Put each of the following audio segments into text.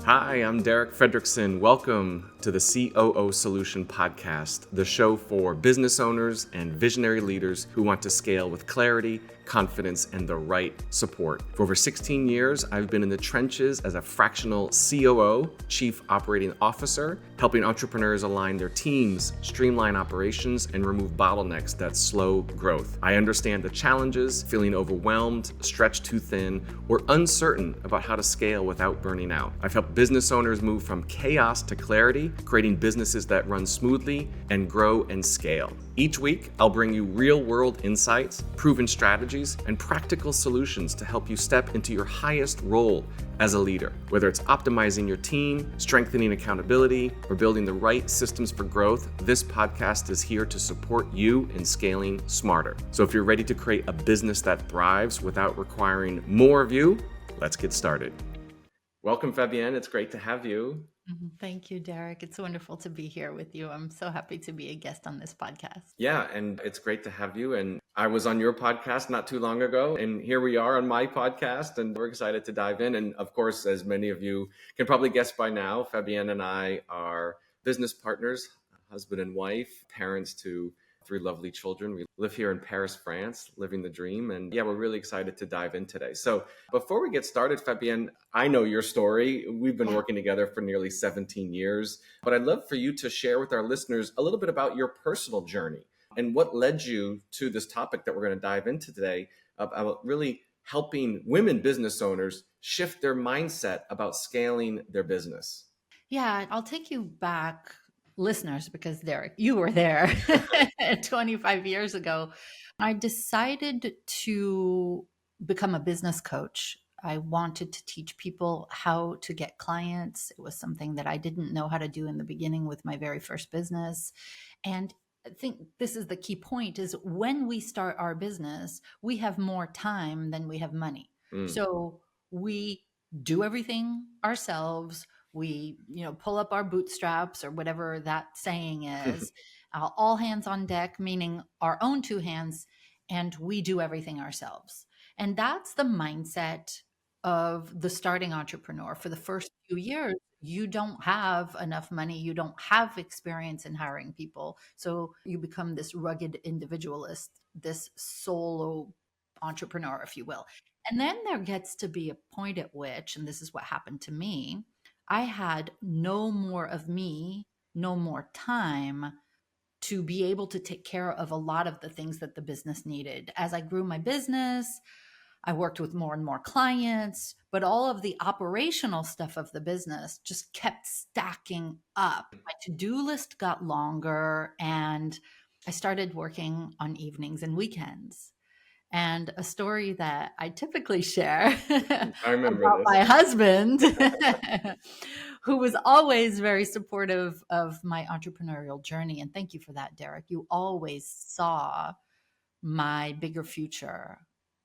Hi, I'm Derek Fredrickson. Welcome to the COO Solution Podcast, the show for business owners and visionary leaders who want to scale with clarity, confidence, and the right support. For over 16 years, I've been in the trenches as a fractional COO, Chief Operating Officer, helping entrepreneurs align their teams, streamline operations, and remove bottlenecks that slow growth. I understand the challenges, feeling overwhelmed, stretched too thin, or uncertain about how to scale without burning out. I've helped business owners move from chaos to clarity, creating businesses that run smoothly and grow and scale. Each week, I'll bring you real-world insights, proven strategies, and practical solutions to help you step into your highest role as a leader. Whether it's optimizing your team, strengthening accountability, or building the right systems for growth, this podcast is here to support you in scaling smarter. So if you're ready to create a business that thrives without requiring more of you, let's get started. Welcome, Fabienne. It's great to have you. Thank you, Derek. It's wonderful to be here with you. I'm so happy to be a guest on this podcast. Yeah, and it's great to have you. And I was on your podcast not too long ago, and here we are on my podcast, and we're excited to dive in. And of course, as many of you can probably guess by now, Fabienne and I are business partners, husband and wife, parents to 3 lovely children. We live here in Paris, France, living the dream. And yeah, we're really excited to dive in today. So before we get started, Fabienne, I know your story. We've been working together for nearly 17 years, but I'd love for you to share with our listeners a little bit about your personal journey and what led you to this topic that we're going to dive into today about really helping women business owners shift their mindset about scaling their business. Yeah, I'll take you back, listeners, because Derek, you were there 25 years ago. I decided to become a business coach. I wanted to teach people how to get clients. It was something that I didn't know how to do in the beginning with my very first business. And I think this is the key point is when we start our business, we have more time than we have money. So we do everything ourselves. We, pull up our bootstraps or whatever that saying is, all hands on deck, meaning our own 2 hands, and we do everything ourselves. And that's the mindset of the starting entrepreneur. For the first few years, you don't have enough money, you don't have experience in hiring people. So you become this rugged individualist, this solo entrepreneur, if you will. And then there gets to be a point at which, and this is what happened to me, I had no more of me, no more time to be able to take care of a lot of the things that the business needed. As I grew my business, I worked with more and more clients, but all of the operational stuff of the business just kept stacking up. My to-do list got longer, and I started working on evenings and weekends. And a story that I typically share I remember about this. my husband, who was always very supportive of my entrepreneurial journey. And thank you for that, Derek. You always saw my bigger future.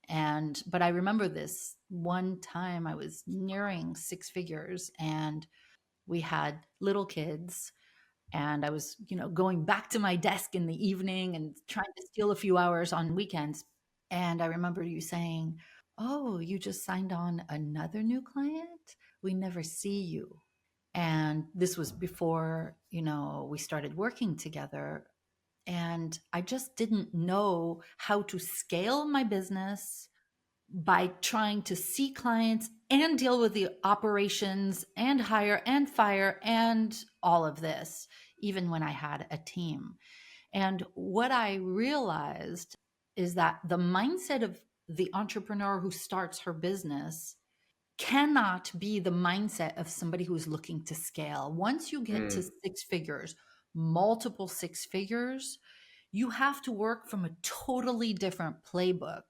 But I remember this one time I was nearing 6 figures and we had little kids, and I was, going back to my desk in the evening and trying to steal a few hours on weekends. And I remember you saying, "Oh, you just signed on another new client? We never see you." And this was before, we started working together. And I just didn't know how to scale my business by trying to see clients and deal with the operations and hire and fire and all of this, even when I had a team. And what I realized is that the mindset of the entrepreneur who starts her business cannot be the mindset of somebody who's looking to scale. Once you get to 6 figures, multiple 6 figures, you have to work from a totally different playbook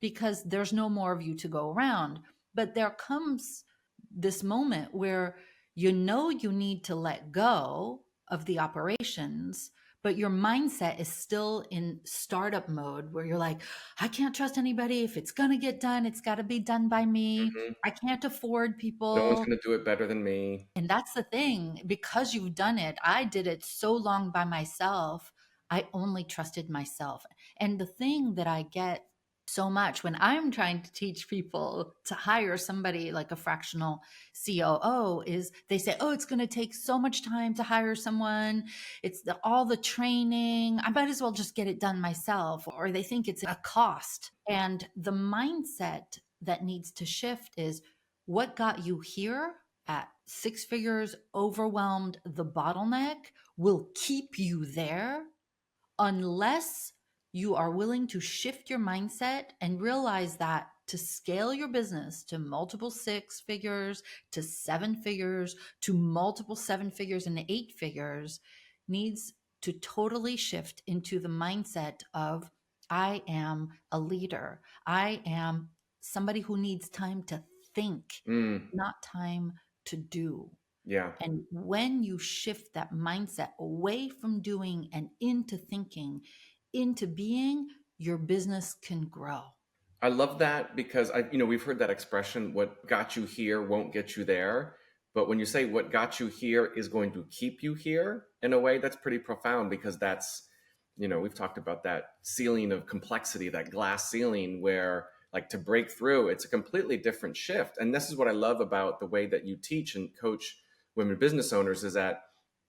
because there's no more of you to go around. But there comes this moment where you need to let go of the operations, but your mindset is still in startup mode where you're like, I can't trust anybody. If it's going to get done, it's got to be done by me. I can't afford No one's people. going to do it better than me. And that's the thing, because you've done it. I did it so long by myself. I only trusted myself. And the thing that I get so much when I'm trying to teach people to hire somebody like a fractional COO is they say, oh, it's going to take so much time to hire someone. It's all the training. I might as well just get it done myself. Or they think it's a cost. And the mindset that needs to shift is what got you here at six figures, overwhelmed, the bottleneck will keep you there unless you are willing to shift your mindset and realize that to scale your business to multiple six figures, to seven figures, to multiple seven figures and eight figures needs to totally shift into the mindset of I am a leader. I am somebody who needs time to think, Mm, not time to do. yeah. And when you shift that mindset away from doing and into thinking, into being, your business can grow. I love that because we've heard that expression, what got you here won't get you there. But when you say what got you here is going to keep you here, in a way, that's pretty profound because that's, we've talked about that ceiling of complexity, that glass ceiling where like to break through, it's a completely different shift. And this is what I love about the way that you teach and coach women business owners is that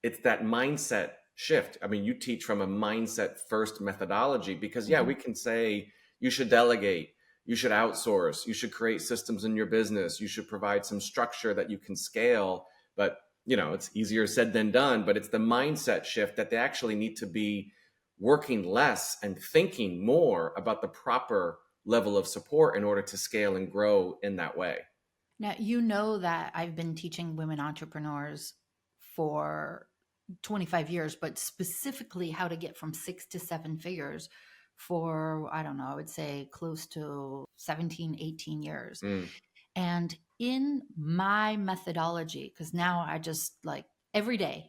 it's that mindset shift. I mean, you teach from a mindset first methodology because yeah, Mhm. we can say you should delegate, you should outsource, you should create systems in your business, you should provide some structure that you can scale. But it's easier said than done, but it's the mindset shift that they actually need to be working less and thinking more about the proper level of support in order to scale and grow in that way. Now, you know that I've been teaching women entrepreneurs for 25 years, but specifically how to get from six to seven figures for, I don't know, I would say close to 17, 18 years. Mm, And in my methodology, because now I just like every day,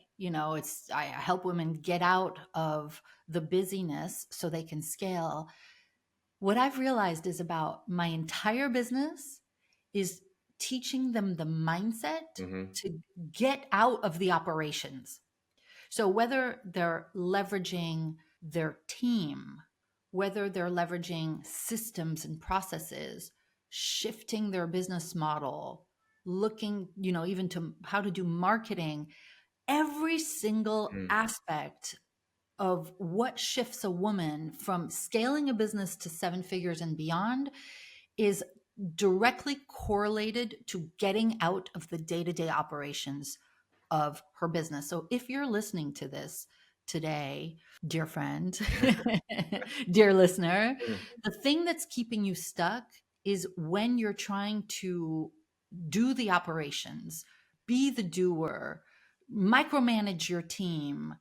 I help women get out of the busyness so they can scale. What I've realized is about my entire business is teaching them the mindset hmm to get out of the operations. So whether they're leveraging their team, whether they're leveraging systems and processes, shifting their business model, looking, even to how to do marketing, every single mm, aspect of what shifts a woman from scaling a business to seven figures and beyond is directly correlated to getting out of the day-to-day operations of her business. So if you're listening to this today, dear friend, dear listener, mm, the thing that's keeping you stuck is when you're trying to do the operations, be the doer, micromanage your team,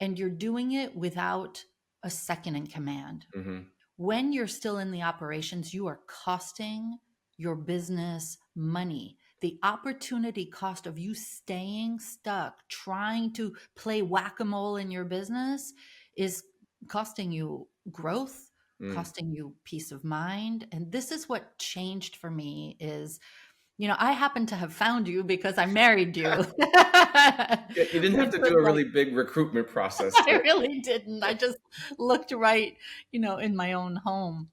and you're doing it without a second in command. hmm When you're still in the operations, you are costing your business money. The opportunity cost of you staying stuck, trying to play whack-a-mole in your business is costing you growth, mm. costing you peace of mind. And this is what changed for me is, I happen to have found you because I married you. Yeah, you didn't have Which to was do a like really big recruitment process. I really didn't. I just looked right, in my own home.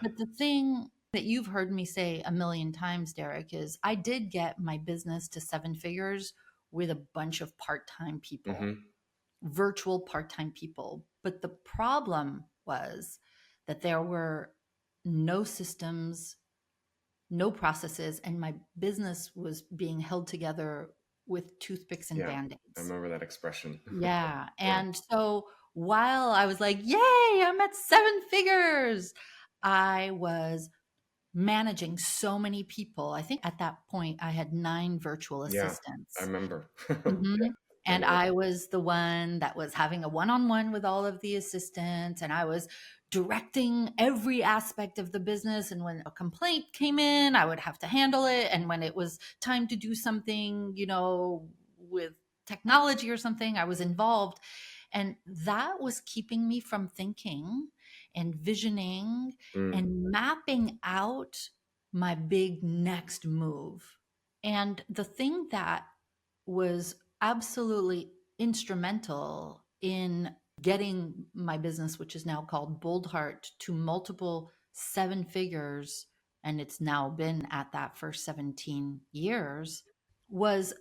But the thing that you've heard me say a million times, Derek, is I did get my business to seven figures with a bunch of part-time people, hmm virtual part-time people. But the problem was that there were no systems, no processes, and my business was being held together with toothpicks and Yeah, I band-aids. remember that expression. Yeah. Yeah. And so while I was like, yay, I'm at seven figures, I was managing so many people. I think at that point I had nine virtual Yeah, I assistants. remember. Yeah, Mhm. I And remember I that. was the one that was having a one-on-one with all of the assistants, and I was directing every aspect of the business. And when a complaint came in, I would have to handle it. And when it was time to do something, with technology or something, I was involved. And that was keeping me from thinking and visioning Mm, and mapping out my big next move. And the thing that was absolutely instrumental in getting my business, which is now called Boldheart, to multiple seven figures, and it's now been at that for 17 years, was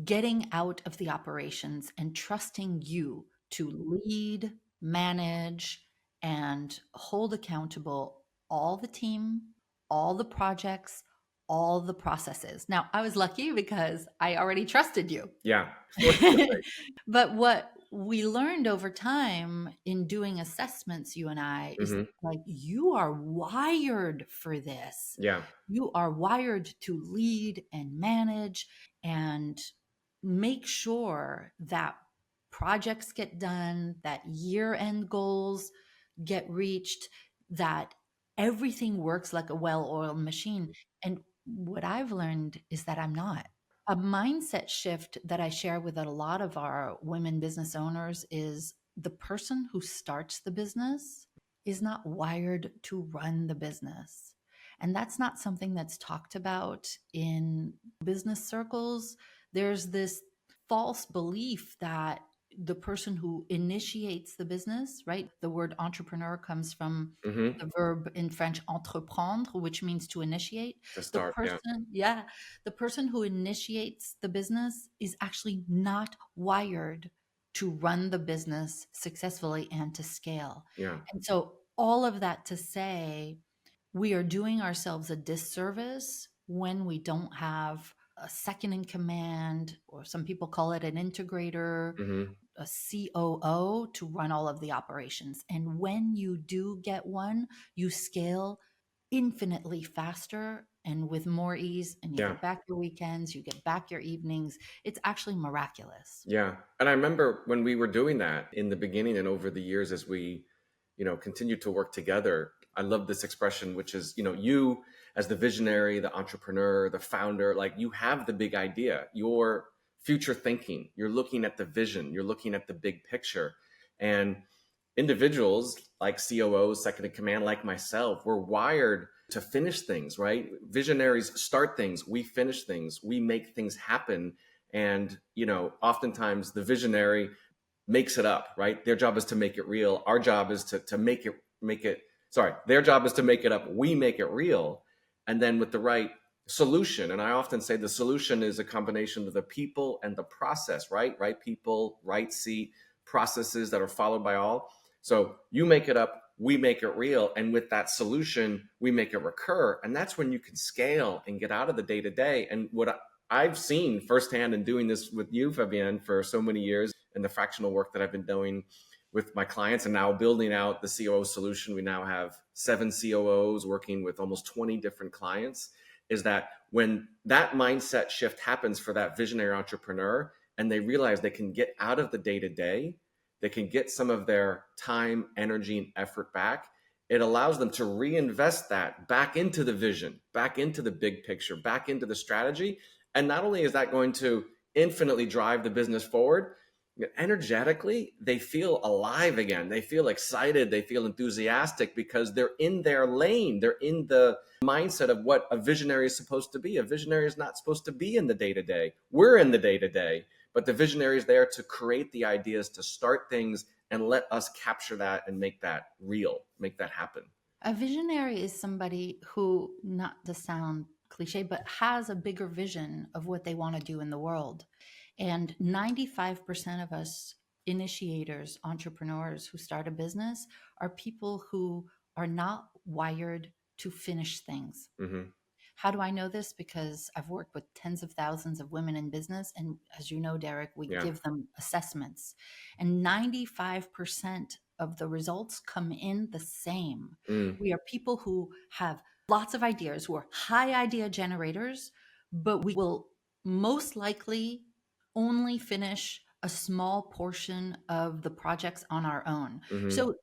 getting out of the operations and trusting you to lead, manage, and hold accountable all the team, all the projects, all the processes. Now, I was lucky because I already trusted you. Yeah. Fortunately. But what we learned over time in doing assessments, you and I, is Hmm. like, you are wired for this. Yeah. You are wired to lead and manage and make sure that projects get done, that year end goals get reached, that everything works like a well oiled machine. And what I've learned is that I'm not. A mindset shift that I share with a lot of our women business owners is the person who starts the business is not wired to run the business. And that's not something that's talked about in business circles. There's this false belief that the person who initiates the business, right? The word entrepreneur comes from Hmm. the verb in French entreprendre, which means to initiate. To The start. Yeah. person, yeah, the person who initiates the business is actually not wired to run the business successfully and to scale. Yeah. And so, all of that to say, we are doing ourselves a disservice when we don't have a second in command, or some people call it an integrator, Hmm. a COO to run all of the operations. And when you do get one, you scale infinitely faster and with more ease, and you Yeah. get back your weekends, you get back your evenings. It's actually miraculous. Yeah. And I remember when we were doing that in the beginning and over the years as we, continued to work together. I love this expression, which is, you as the visionary, the entrepreneur, the founder, like you have the big idea, you're future thinking, you're looking at the vision, you're looking at the big picture. And individuals like COOs, second in command, like myself, we're wired to finish things, right? Visionaries start things, we finish things, we make things happen. And, oftentimes the visionary makes it up, right? Their job is to make it real. Our job is to their job is to make it up. We make it real. And then with the right solution, and I often say the solution is a combination of the people and the process, right? Right people, right seat, processes that are followed by all. So you make it up, we make it real. And with that solution, we make it recur. And that's when you can scale and get out of the day to day. And what I've seen firsthand in doing this with you, Fabienne, for so many years, and the fractional work that I've been doing with my clients, and now building out the COO solution. We now have 7 COOs working with almost 20 different clients. Is that when that mindset shift happens for that visionary entrepreneur and they realize they can get out of the day to day, they can get some of their time, energy, and effort back. It allows them to reinvest that back into the vision, back into the big picture, back into the strategy. And not only is that going to infinitely drive the business forward, energetically, they feel alive again. They feel excited. They feel enthusiastic because they're in their lane. They're in the mindset of what a visionary is supposed to be. A visionary is not supposed to be in the day to day. We're in the day to day, but the visionary is there to create the ideas, to start things, and let us capture that and make that real, make that happen. A visionary is somebody who, not to sound cliche, but has a bigger vision of what they want to do in the world. And 95% of us initiators, entrepreneurs who start a business are people who are not wired to finish things. Mm-hmm. How do I know this? Because I've worked with tens of thousands of women in business. And as you know, Derek, we Yeah. give them assessments. And 95% of the results come in the same. Mm. We are people who have lots of ideas, who are high idea generators, but we will most likely only finish a small portion of the projects on our own. Mm-hmm. So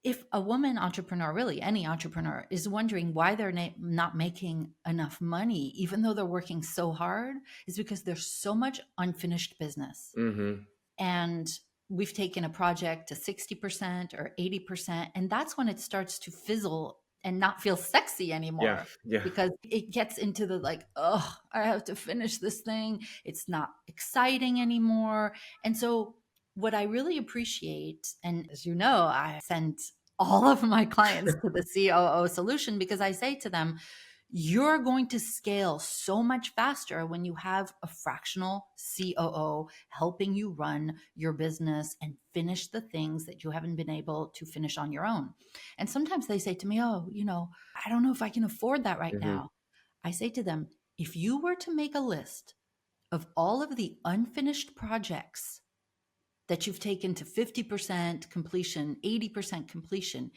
if a woman entrepreneur, really any entrepreneur, is wondering why they're not making enough money, even though they're working so hard, is because there's so much unfinished business. Mm-hmm. And we've taken a project to 60% or 80%. And that's when it starts to fizzle and not feel sexy anymore. Yeah. Yeah. Because it gets into the like, oh, I have to finish this thing. It's not exciting anymore. And so what I really appreciate, and as you know, I sent all of my clients to the COO solution because I say to them, you're going to scale so much faster when you have a fractional COO helping you run your business and finish the things that you haven't been able to finish on your own. And sometimes they say to me, oh, I don't know if I can afford that right Mm-hmm. now. I say to them, if you were to make a list of all of the unfinished projects that you've taken to 50% completion, 80% completion,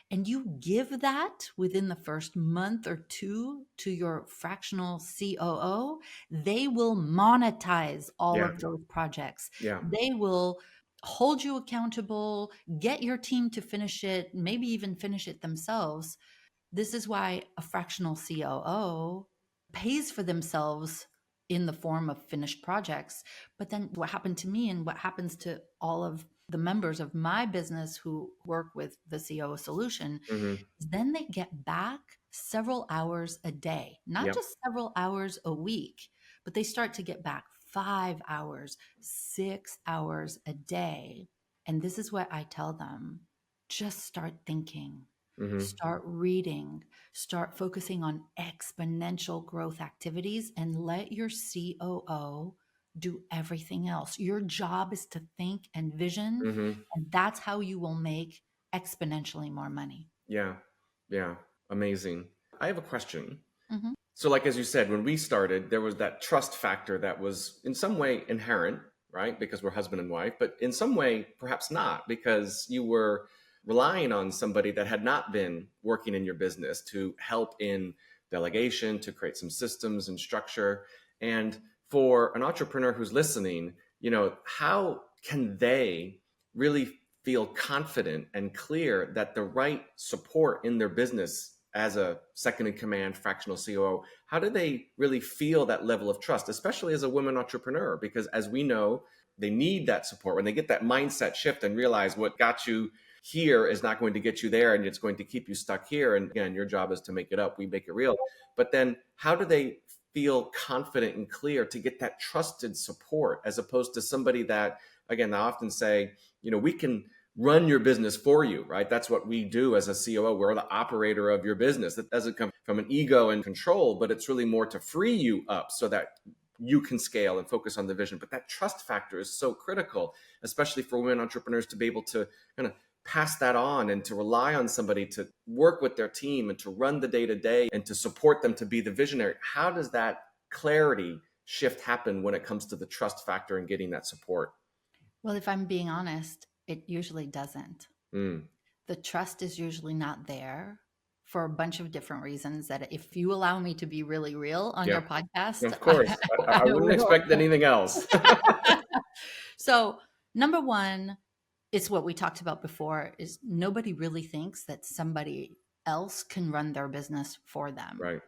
and you give that within the first month or two to your fractional COO, they will monetize all Yeah. of those projects. Yeah. They will hold you accountable, get your team to finish it, maybe even finish it themselves. This is why a fractional COO pays for themselves in the form of finished projects. But then what happened to me and what happens to all of the members of my business who work with the COO solution Mm-hmm. is then they get back several hours a day, not Yep. just several hours a week, but they start to get back 5 hours, 6 hours a day. And this is what I tell them: just start thinking. Mm-hmm. Start reading, start focusing on exponential growth activities, and let your COO do everything else. Your job is to think and vision, Mm-hmm. and that's how you will make exponentially more money. Yeah. Yeah. Amazing. I have a question. Mhm. So, like as you said, when we started, there was that trust factor that was in some way inherent, right? Because we're husband and wife, but in some way, perhaps not, because you were relying on somebody that had not been working in your business to help in delegation, to create some systems and structure. And for an entrepreneur who's listening, how can they really feel confident and clear that the right support in their business as a second in command fractional COO, how do they really feel that level of trust, especially as a woman entrepreneur? Because as we know, they need that support. When they get that mindset shift and realize what got you here is not going to get you there and it's going to keep you stuck here. And again, your job is to make it up. We make it real. But then how do they feel confident and clear to get that trusted support as opposed to somebody that, again, I often say, we can run your business for you, right? That's what we do as a COO. We're the operator of your business. That doesn't come from an ego and control, but it's really more to free you up so that you can scale and focus on the vision. But that trust factor is so critical, especially for women entrepreneurs, to be able to kind of pass that on and to rely on somebody to work with their team and to run the day to day and to support them to be the visionary. How does that clarity shift happen when it comes to the trust factor and getting that support? Well, if I'm being honest, it usually doesn't. Mm. The trust is usually not there for a bunch of different reasons that if you allow me to be really real on Yeah, your podcast, of course. I I wouldn't will. expect anything else. So, number one, it's what we talked about before, is nobody really thinks that somebody else can run their business for them Right.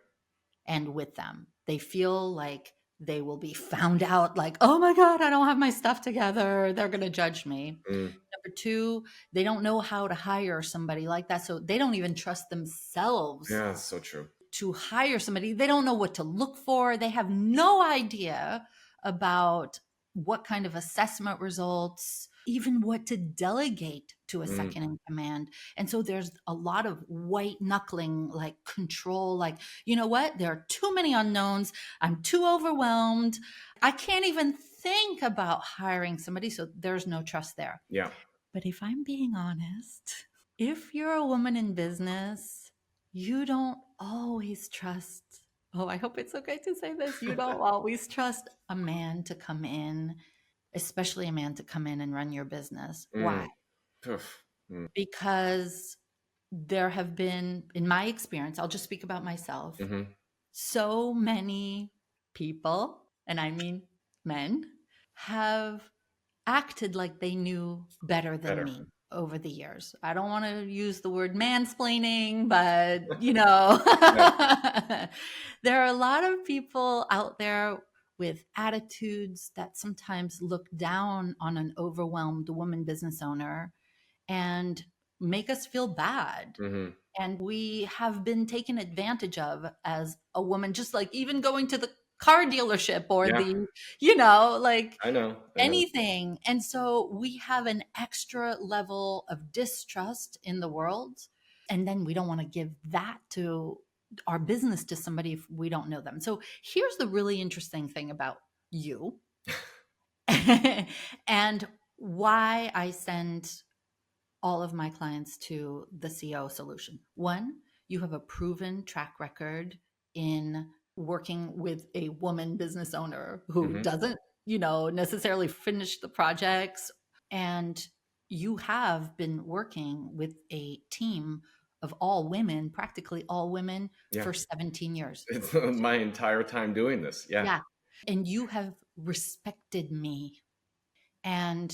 and with them. They feel like they will be found out, like, oh my God, I don't have my stuff together. They're going to judge me. Mm. Number two, they don't know how to hire somebody like that. So they don't even trust themselves Yeah, so true. to hire somebody. They don't know what to look for. They have no idea about what kind of assessment results, even what to delegate to a Mm. second in command. And so there's a lot of white knuckling, like control, like, you know what? There are too many unknowns. I'm too overwhelmed. I can't even think about hiring somebody. So there's no trust there. Yeah. But if I'm being honest, if you're a woman in business, you don't always trust. Oh, I hope it's okay to say this. You don't always trust a man to come in, especially a man to come in and run your business. Why? Mm. Oof. Mm. Because there have been, in my experience, I'll just speak about myself, Mm-hmm. so many people, and I mean men, have acted like they knew better than Better. me over the years. I don't want to use the word mansplaining, but Yeah. there are a lot of people out there with attitudes that sometimes look down on an overwhelmed woman business owner and make us feel bad. Mm-hmm. And we have been taken advantage of as a woman, just like even going to the car dealership or Yeah, the, like I know. I know. anything. And so we have an extra level of distrust in the world. And then we don't want to give that to our business to somebody if we don't know them. So here's the really interesting thing about you and why I send all of my clients to the COO solution. One, you have a proven track record in working with a woman business owner who Hmm. doesn't, necessarily finish the projects. And you have been working with a team of all women, practically all women, Yeah. for 17 years. It's my entire time doing this. Yeah. Yeah. And you have respected me. And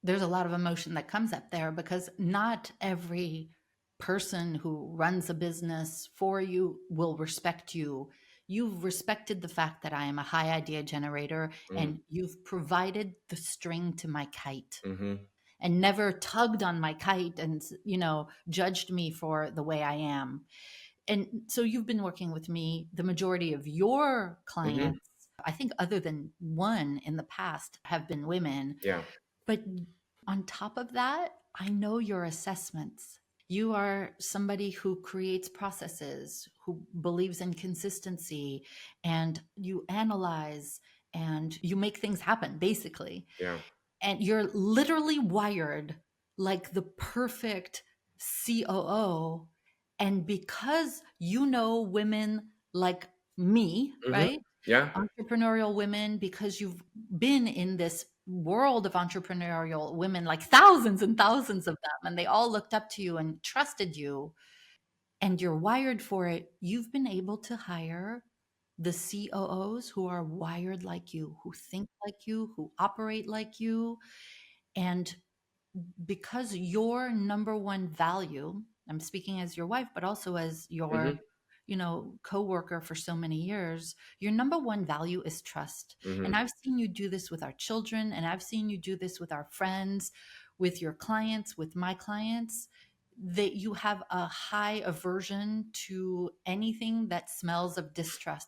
there's a lot of emotion that comes up there because not every person who runs a business for you will respect you. You've respected the fact that I am a high idea generator Mm-hmm. and you've provided the string to my kite Mm-hmm. and never tugged on my kite and, judged me for the way I am. And so you've been working with me, the majority of your Mm-hmm. clients, I think other than one in the past, have been women. Yeah. But on top of that, I know your assessments. You are somebody who creates processes, who believes in consistency, and you analyze and you make things happen, basically. Yeah. And you're literally wired like the perfect COO. And because you know women like me, Mm-hmm. right? Yeah. Entrepreneurial women, because you've been in this world of entrepreneurial women, like thousands and thousands of them, and they all looked up to you and trusted you, and you're wired for it. You've been able to hire the COOs who are wired like you, who think like you, who operate like you. And because your number one value, I'm speaking as your wife, but also as Mm-hmm. your, coworker for so many years, your number one value is trust. Mm-hmm. And I've seen you do this with our children, and I've seen you do this with our friends, with your clients, with my clients, that you have a high aversion to anything that smells of distrust.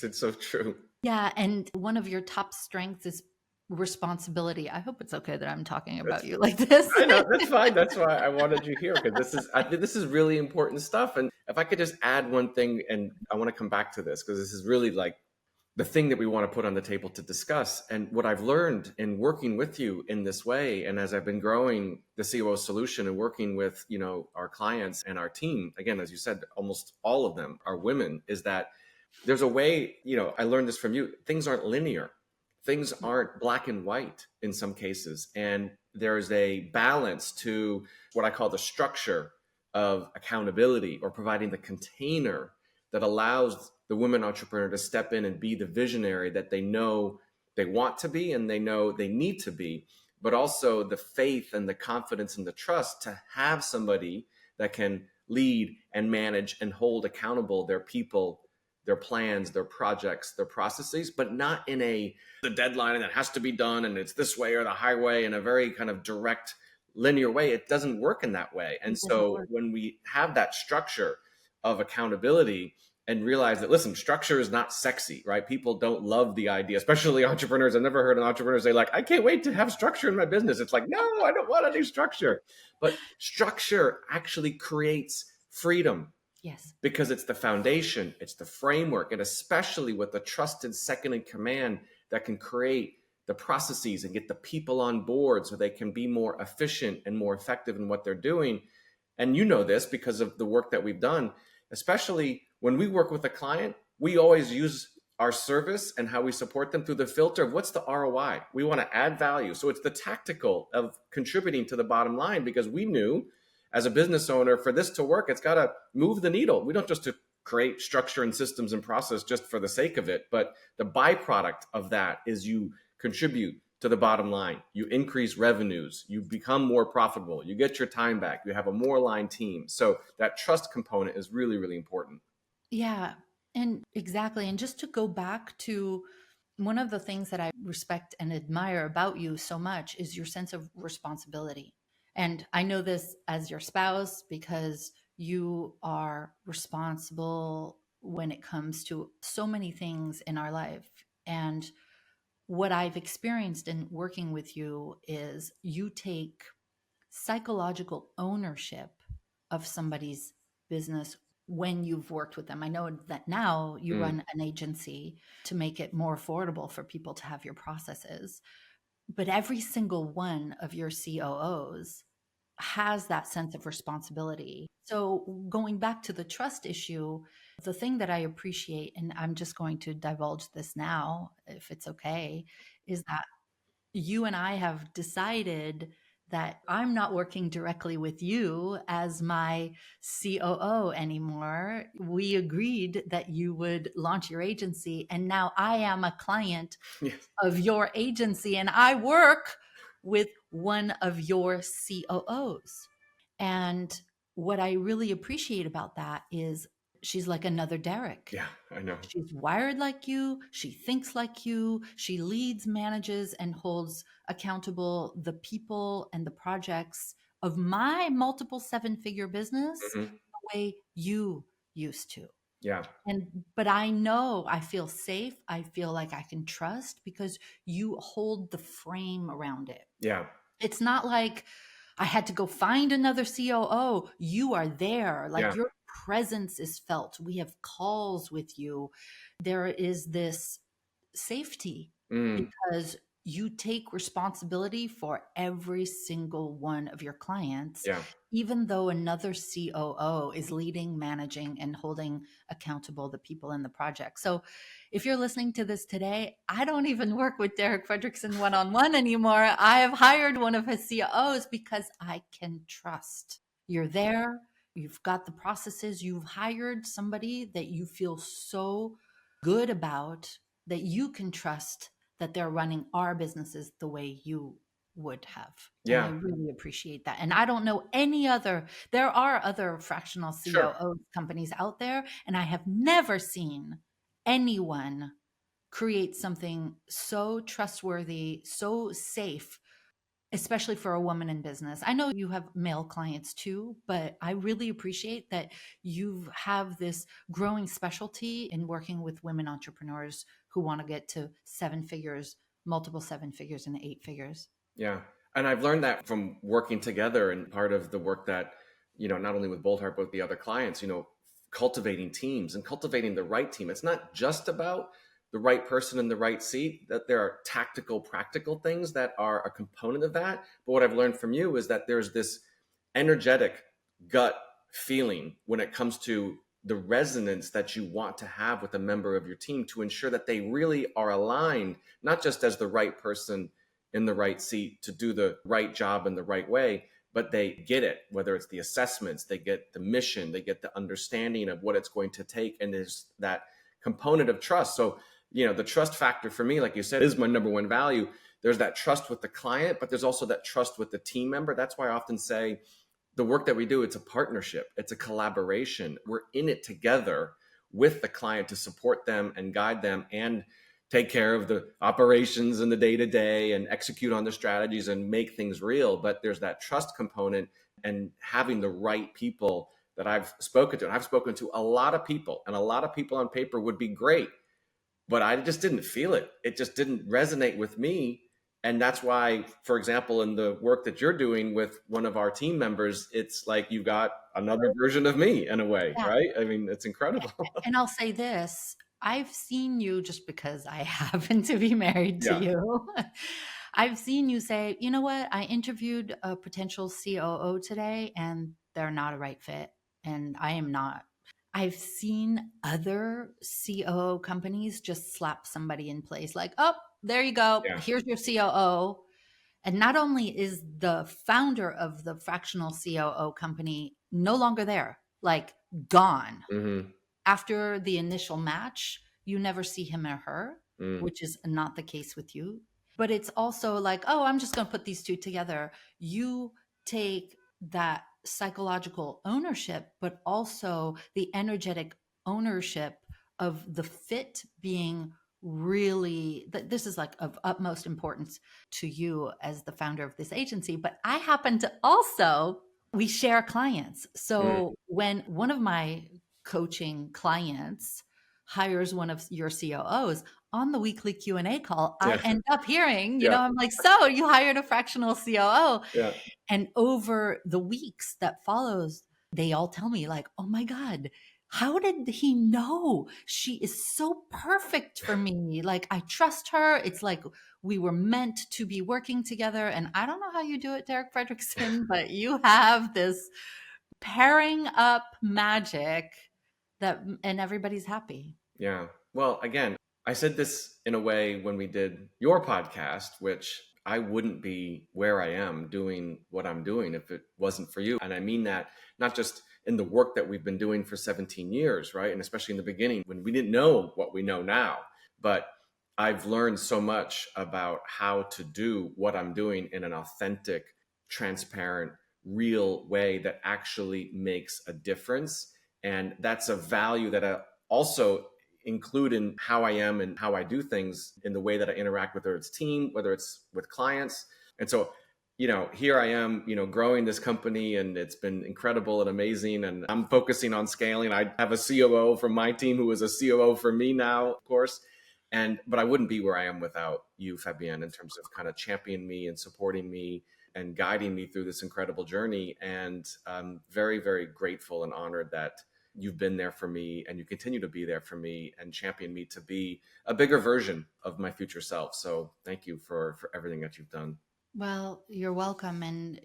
It's so true. Yeah, and one of your top strengths is responsibility. I hope it's okay that I'm talking about That's you like this. I know that's fine. That's why I wanted you here because I think this is really important stuff. And if I could just add one thing, and I want to come back to this because this is really like the thing that we want to put on the table to discuss. And what I've learned in working with you in this way, and as I've been growing the COO solution and working with our clients and our team, again, as you said, almost all of them are women, is that there's a way, I learned this from you. Things aren't linear. Things aren't black and white in some cases. And there's a balance to what I call the structure of accountability or providing the container that allows the women entrepreneur to step in and be the visionary that they know they want to be and they know they need to be, but also the faith and the confidence and the trust to have somebody that can lead and manage and hold accountable their people, their plans, their projects, their processes, but not in the deadline and it has to be done and it's this way or the highway in a very kind of direct linear way. It doesn't work in that way. And It doesn't so work. when we have that structure of accountability and realize that, listen, structure is not sexy, right? People don't love the idea, especially entrepreneurs. I've never heard an entrepreneur say like, I can't wait to have structure in my business. It's like, no, I don't want any structure. But structure actually creates freedom Yes. because it's the foundation, it's the framework, and especially with the trusted second in command that can create the processes and get the people on board so they can be more efficient and more effective in what they're doing. And you know this because of the work that we've done, especially when we work with a client, we always use our service and how we support them through the filter of what's the ROI. We want to add value. So it's the tactical of contributing to the bottom line because we knew as a business owner, for this to work, it's got to move the needle. We don't just to create structure and systems and process just for the sake of it, but the byproduct of that is you contribute to the bottom line. You increase revenues, you become more profitable, you get your time back, you have a more aligned team. So that trust component is really, really important. Yeah. And exactly. And just to go back to one of the things that I respect and admire about you so much is your sense of responsibility. And I know this as your spouse because you are responsible when it comes to so many things in our life. And what I've experienced in working with you is you take psychological ownership of somebody's business when you've worked with them. I know that now you run an agency to make it more affordable for people to have your processes, but every single one of your COOs has that sense of responsibility. So going back to the trust issue, the thing that I appreciate, and I'm just going to divulge this now, if it's okay, is that you and I have decided that I'm not working directly with you as my COO anymore. We agreed that you would launch your agency, and now I am a client Yes. of your agency, and I work with one of your COOs. And what I really appreciate about that is she's like another Derek. Yeah, I know. She's wired like you. She thinks like you. She leads, manages, and holds accountable the people and the projects of my multiple seven-figure business Hmm. the way you used to. Yeah. But I know I feel safe. I feel like I can trust because you hold the frame around it. Yeah. It's not like I had to go find another COO. You are there. Like Yeah. your presence is felt. We have calls with you. There is this safety because you take responsibility for every single one of your clients, Yeah. even though another COO is leading, managing, and holding accountable the people in the project. So if you're listening to this today, I don't even work with Derek Fredrickson one-on-one anymore. I have hired one of his COOs because I can trust. You're there. You've got the processes. You've hired somebody that you feel so good about that you can trust that they're running our businesses the way you would have. And I Yeah. really appreciate that. And I don't know any other, there are other fractional Sure. COO companies out there, and I have never seen anyone create something so trustworthy, so safe, especially for a woman in business. I know you have male clients too, but I really appreciate that you have this growing specialty in working with women entrepreneurs who want to get to seven figures, multiple seven figures, and eight figures. Yeah. And I've learned that from working together, and part of the work that, not only with Boldheart, but with the other clients, cultivating teams and cultivating the right team. It's not just about the right person in the right seat, that there are tactical, practical things that are a component of that. But what I've learned from you is that there's this energetic gut feeling when it comes to the resonance that you want to have with a member of your team to ensure that they really are aligned, not just as the right person in the right seat to do the right job in the right way, but they get it, whether it's the assessments, they get the mission, they get the understanding of what it's going to take. And there's that component of trust. So, the trust factor for me, like you said, is my number one value. There's that trust with the client, but there's also that trust with the team member. That's why I often say the work that we do, it's a partnership, it's a collaboration. We're in it together with the client to support them and guide them and take care of the operations and the day-to-day and execute on the strategies and make things real. But there's that trust component and having the right people that I've spoken to. And I've spoken to a lot of people, and a lot of people on paper would be great, but I just didn't feel it. It just didn't resonate with me. And that's why, for example, in the work that you're doing with one of our team members, it's like you got another version of me in a way, Yeah. right? I mean, it's incredible. And I'll say this, I've seen you, just because I happen to be married to Yeah. you. I've seen you say, you know what? I interviewed a potential COO today and they're not a right fit. And I am not. I've seen other COO companies just slap somebody in place like, oh, there you go. Yeah. Here's your COO. And not only is the founder of the fractional COO company no longer there, like gone. Mm-hmm. After the initial match, you never see him or her, Mm. which is not the case with you. But it's also like, oh, I'm just going to put these two together. You take that psychological ownership, but also the energetic ownership of the fit being really, this is like of utmost importance to you as the founder of this agency. But I happen to also, we share clients. Mm. So when one of my coaching clients hires one of your COOs on the weekly Q&A call, I Yeah. end up hearing, Yeah. I'm like, so you hired a fractional COO. Yeah. And over the weeks that follows, they all tell me like, oh my God, how did he know? She is so perfect for me. Like, I trust her. It's like we were meant to be working together. And I don't know how you do it, Derek Fredrickson, but you have this pairing up magic and everybody's happy. Yeah. Well, again, I said this in a way when we did your podcast, which I wouldn't be where I am doing what I'm doing if it wasn't for you. And I mean that not just in the work that we've been doing for 17 years, right? And especially in the beginning when we didn't know what we know now. But I've learned so much about how to do what I'm doing in an authentic, transparent, real way that actually makes a difference. And that's a value that I also include in how I am and how I do things in the way that I interact, whether it's team, whether it's with clients. And so, here I am, growing this company, and it's been incredible and amazing. And I'm focusing on scaling. I have a COO from my team who is a COO for me now, of course. But I wouldn't be where I am without you, Fabienne, in terms of kind of championing me and supporting me and guiding me through this incredible journey. And I'm very, very grateful and honored that you've been there for me and you continue to be there for me and champion me to be a bigger version of my future self. So thank you for everything that you've done. Well, you're welcome. And,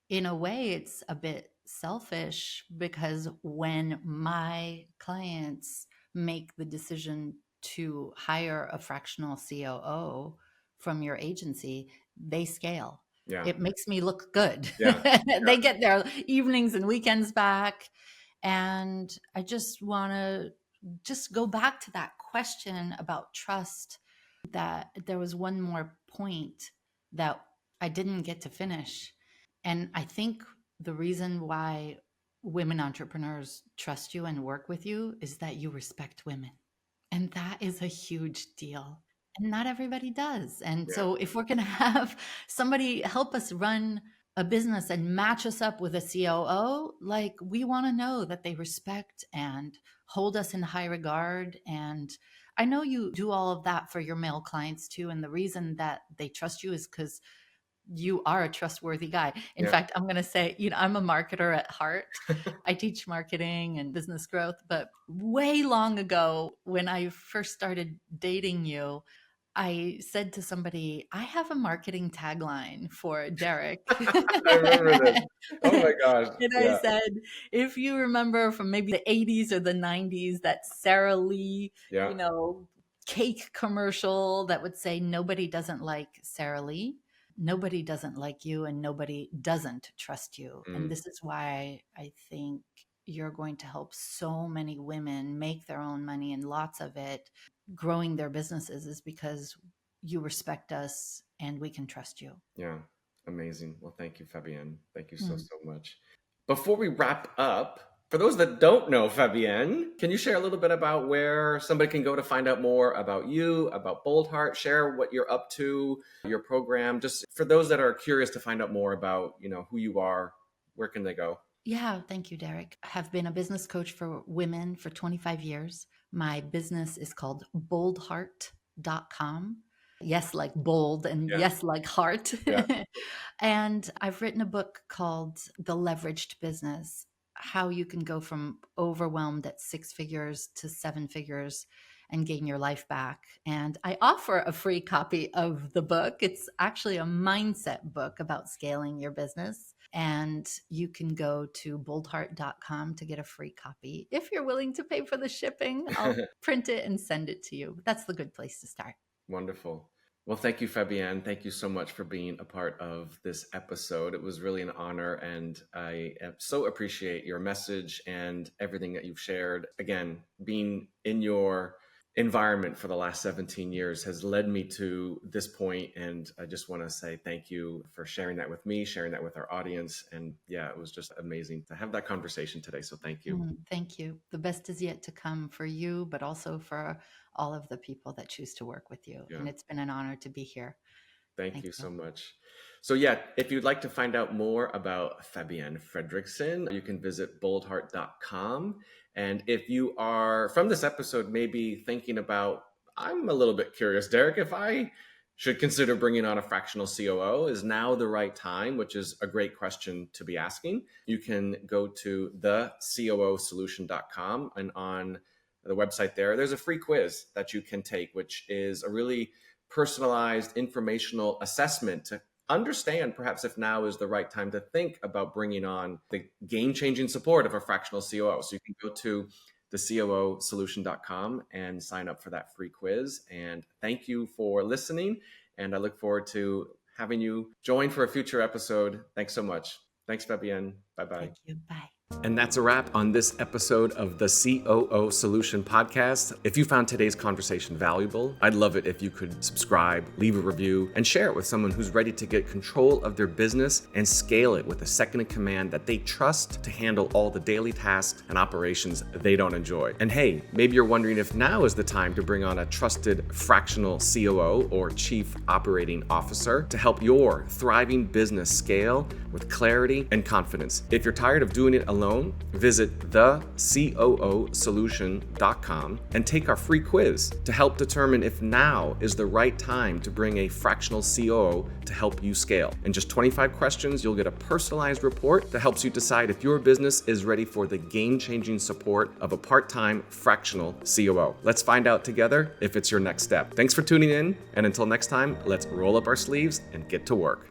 in a way, it's a bit selfish because when my clients make the decision to hire a fractional COO from your agency, they scale. Yeah. It makes me look good. Yeah. They get their evenings and weekends back. And I just want to just go back to that question about trust, that there was one more point that I didn't get to finish. And I think the reason why women entrepreneurs trust you and work with you is that you respect women. And that is a huge deal. And not everybody does. And Yeah. so if we're going to have somebody help us run a business and match us up with a COO, like, we want to know that they respect and hold us in high regard. And I know you do all of that for your male clients too. And the reason that they trust you is because you are a trustworthy guy. In Yeah. fact, I'm going to say, I'm a marketer at heart. I teach marketing and business growth, but way long ago when I first started dating you, I said to somebody, I have a marketing tagline for Derek. I remember this. Oh my gosh. And I Yeah. said, if you remember from maybe the 80s or the 90s, that Sara Lee, Yeah. cake commercial that would say, nobody doesn't like Sara Lee, nobody doesn't like you, and nobody doesn't trust you. And this is why I think you're going to help so many women make their own money, and lots of it growing their businesses, is because you respect us and we can trust you. Yeah. Amazing. Well, thank you, Fabienne. Thank you so Mm. much. Before we wrap up, for those that don't know Fabienne, can you share a little bit about where somebody can go to find out more about you, about Boldheart, share what you're up to, your program, just for those that are curious to find out more about, who you are, where can they go? Yeah, thank you, Derek. I have been a business coach for women for 25 years. My business is called Boldheart.com. Yes, like bold, and Yeah. yes, like heart. Yeah. And I've written a book called The Leveraged Business: How You Can Go from Overwhelmed at 6 figures to 7 figures and gain your life back. And I offer a free copy of the book. It's actually a mindset book about scaling your business. And you can go to boldheart.com to get a free copy. If you're willing to pay for the shipping, I'll print it and send it to you. That's the good place to start. Wonderful. Well, thank you, Fabienne. Thank you so much for being a part of this episode. It was really an honor, and I so appreciate your message and everything that you've shared. Again, being in your environment for the last 17 years has led me to this point, and I just want to say thank you for sharing that with me, sharing that with our audience. And yeah, it was just amazing to have that conversation today. So thank you. Thank you. The best is yet to come for you, but also for all of the people that choose to work with you. Yeah. And it's been an honor to be here. Thank you so much. So yeah, if you'd like to find out more about Fabienne Fredrickson, you can visit boldheart.com. And if you are from this episode, maybe thinking about, I'm a little bit curious, Derek, if I should consider bringing on a fractional COO, is now the right time, which is a great question to be asking. You can go to the COO Solution.com, and on the website there's a free quiz that you can take, which is a really personalized informational assessment to understand perhaps if now is the right time to think about bringing on the game-changing support of a fractional COO. So you can go to the COO Solution.com and sign up for that free quiz. And thank you for listening. And I look forward to having you join for a future episode. Thanks so much. Thanks, Fabienne. Bye-bye. Thank you. Bye. And that's a wrap on this episode of the COO Solution Podcast. If you found today's conversation valuable, I'd love it if you could subscribe, leave a review, and share it with someone who's ready to get control of their business and scale it with a second-in-command that they trust to handle all the daily tasks and operations they don't enjoy. And hey, maybe you're wondering if now is the time to bring on a trusted fractional COO or Chief Operating Officer to help your thriving business scale with clarity and confidence. If you're tired of doing it alone, visit thecoosolution.com and take our free quiz to help determine if now is the right time to bring a fractional COO to help you scale. In just 25 questions, you'll get a personalized report that helps you decide if your business is ready for the game-changing support of a part-time fractional COO. Let's find out together if it's your next step. Thanks for tuning in, and until next time, let's roll up our sleeves and get to work.